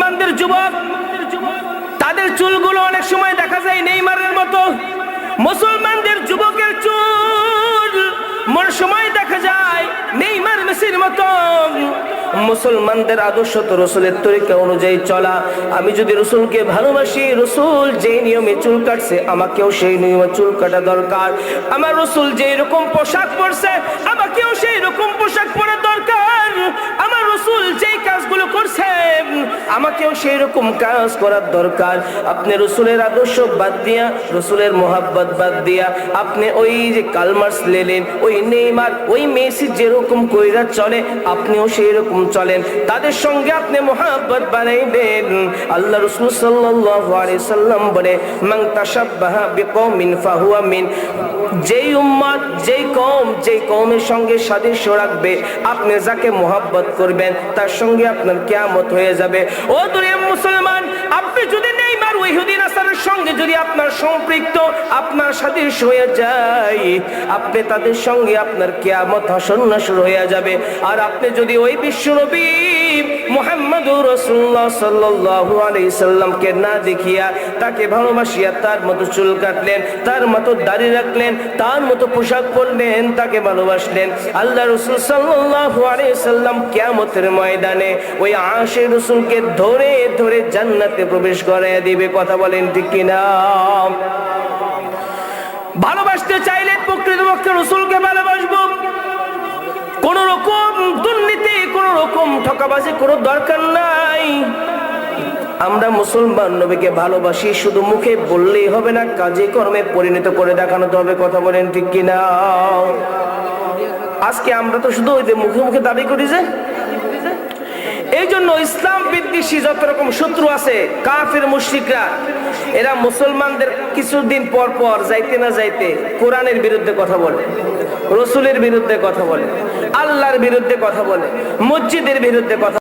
মুসলমানদের যুবক তাদের চুলগুলো অনেক সময় দেখা যায় নেইমারের মতো। মুসলমানদের যুবকের চুল অনেক সময় দেখা যায় নেইমার মেসির মতো। মুসলমানদের আদর্শ তো রসুলের তরিকা অনুযায়ী চলা। আমি যদি রসুলকে ভালোবাসি, রসুল যে নিয়মে চুল কাটছে আমাকেও সেই নিয়মে চুল কাটা দরকার। আমার রসুল যে রকম পোশাক পরছে আমাকেও সেই রকম পোশাক পরা দরকার। আমার রসুল যেই কাজগুলো করছে আমাকেও সেই রকম কাজ করার দরকার। আপনি রসুলের আদর্শ বাদ দিয়া, রসুলের মোহাব্বত বাদ দিয়া আপনি ওই যে কালমার্স লেলেন, ওই নেইমার, ওই মেসি যেরকম কইরা চলে আপনিও সেই রকম চলেন, তাদের সঙ্গে আপনি মোহাব্বত বানাইবেন। আল্লাহ রাসূল সাল্লাল্লাহু আলাইহি সাল্লাম বলে, মান তাশাব্বাহা বিকওমিন ফাহুয়া মিন। যেই উম্মত, যেই কওম, যেই কওমের সঙ্গে সাদৃশ্য রাখবে, আপনি যাকে মোহাব্বত করবেন তার সঙ্গে আপনার কিয়ামত হয়ে যাবে। ও দুনিয়ার মুসলমান, আপনি যদি নেইমার ওই ইহুদি নাসারার সঙ্গে যদি আপনার সম্পৃক্ত, আপনার সাদৃশ্য হয়ে যায়, আপনি তাদের সঙ্গে আপনার কিয়ামত হাসর নাসর হয়ে যাবে। আর আপনি যদি ওই বিশ্বনবী মুহাম্মদুর রাসূলুল্লাহ সাল্লাল্লাহু আলাইহি সাল্লামকে না দেখিয়া তাকে ভালোবাসিয়া তার মতো চুল কাটলেন, তার মতো দাড়ি রাখলেন, তার মতো পোশাক পরলেন, তাকে ভালোবাসলেন, আল্লাহ রাসূল সাল্লাল্লাহু আলাইহি সাল্লাম কিয়ামতের ময়দানে ওই আশিক রাসূলকে ধরে ধরে জান্নাতে প্রবেশ করাইয়া দিবে। কথা বলেন ঠিক কিনা? ভালোবাসতে চাইলে প্রকৃতপক্ষে রাসূলকে ভালোবাসবো। কোন রকম দুর্নীতি, কোন রকম ঠকাবাজি কোনো দরকার নাই। আমরা মুসলমান নবীকে ভালোবাসি, শুধু মুখে বললেই হবে না, কাজে কর্মে পরিণত করে দেখানো হবে। কথা বলেন ঠিক কিনা? আজকে আমরা তো শুধু ওই যে মুখে মুখে দাবি করি যে। এই জন্য ইসলাম বিদ্বেষী যত রকম শত্রু আছে, কাফির মুশরিকরা, এরা মুসলমানদের কিছুদিন পর পর যাইতে না যাইতে কোরআনের বিরুদ্ধে কথা বলে, রসুলের বিরুদ্ধে কথা বলে, আল্লাহর বিরুদ্ধে কথা বলে, মসজিদের বিরুদ্ধে কথা